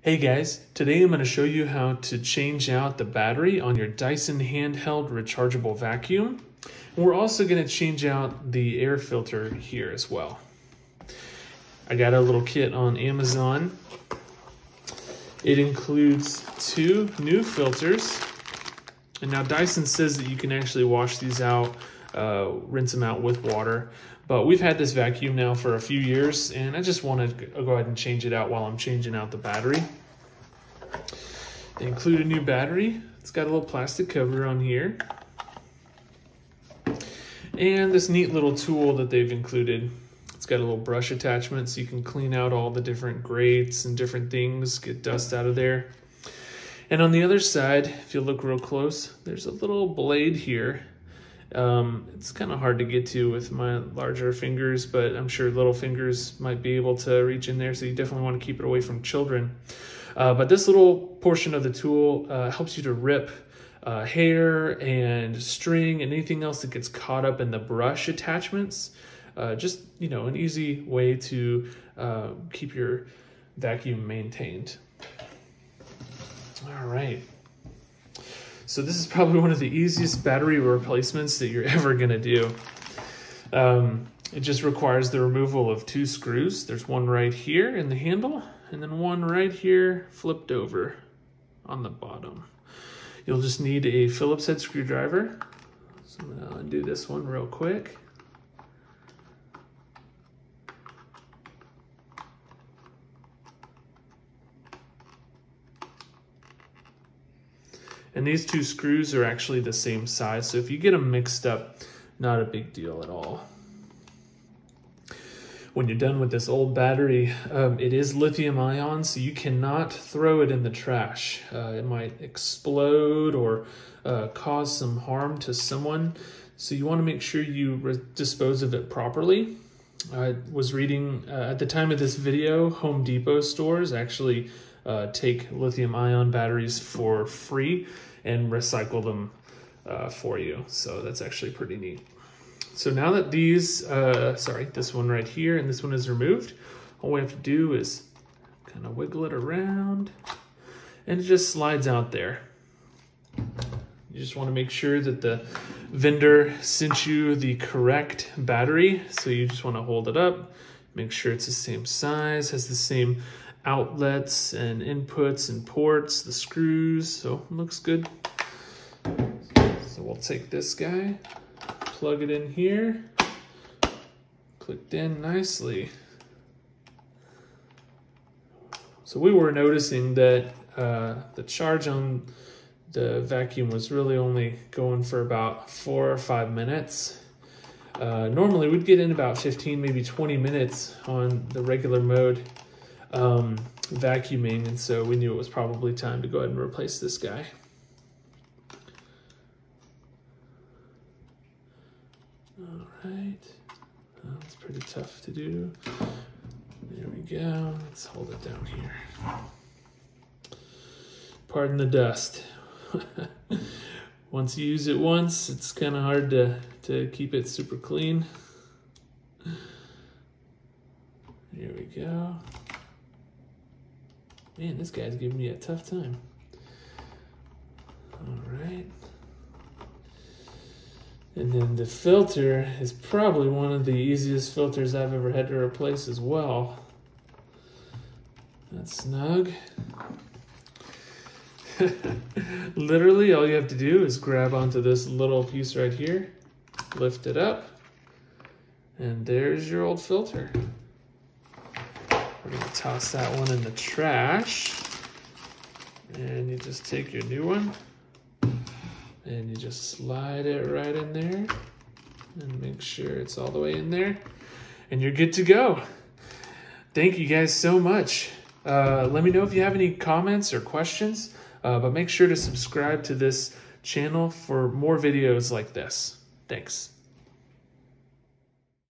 Hey guys, today I'm going to show you how to change out the battery on your Dyson handheld rechargeable vacuum. And we're also going to change out the air filter here as well. I got a little kit on Amazon. It includes 2 new filters. And now Dyson says that you can actually wash these out, rinse them out with water. But we've had this vacuum now for a few years, and I just wanted to go ahead and change it out while I'm changing out the battery. They include a new battery. It's got a little plastic cover on here. And this neat little tool that they've included. It's got a little brush attachment so you can clean out all the different grates and different things, get dust out of there. And on the other side, if you look real close, there's a little blade here. It's kind of hard to get to with my larger fingers, but I'm sure little fingers might be able to reach in there, so you definitely want to keep it away from children. But this little portion of the tool helps you to rip hair and string and anything else that gets caught up in the brush attachments. Just, you know, an easy way to keep your vacuum maintained. All right. So this is probably one of the easiest battery replacements that you're ever gonna do. It just requires the removal of 2 screws. There's one right here in the handle, and then one right here flipped over on the bottom. You'll just need a Phillips head screwdriver. So I'm gonna undo this one real quick. And these 2 screws are actually the same size, so if you get them mixed up, not a big deal at all. When you're done with this old battery, it is lithium ion, so you cannot throw it in the trash. It might explode or cause some harm to someone, so you want to make sure you dispose of it properly. I was reading, at the time of this video, Home Depot stores actually take lithium ion batteries for free and recycle them for you. So that's actually pretty neat. So now that these, this one right here and this one is removed, all we have to do is kind of wiggle it around and it just slides out there. You just want to make sure that the vendor sent you the correct battery. So you just want to hold it up, make sure it's the same size, has the same outlets and inputs and ports, the screws, so it looks good. So we'll take this guy, plug it in here, clicked in nicely. So we were noticing that the charge on the vacuum was really only going for about 4 or 5 minutes. Normally we'd get in about 15, maybe 20 minutes on the regular mode vacuuming, and so we knew it was probably time to go ahead and replace this guy. All right, well, it's pretty tough to do. There we go. Let's hold it down here. Pardon the dust. Once you use it once, it's kind of hard to keep it super clean. There we go. Man, this guy's giving me a tough time. All right. And then the filter is probably one of the easiest filters I've ever had to replace as well. That's snug. Literally, all you have to do is grab onto this little piece right here, lift it up, and there's your old filter. We're gonna toss that one in the trash. And you just take your new one and you just slide it right in there and make sure it's all the way in there and you're good to go. Thank you guys so much. Let me know if you have any comments or questions, but make sure to subscribe to this channel for more videos like this. Thanks.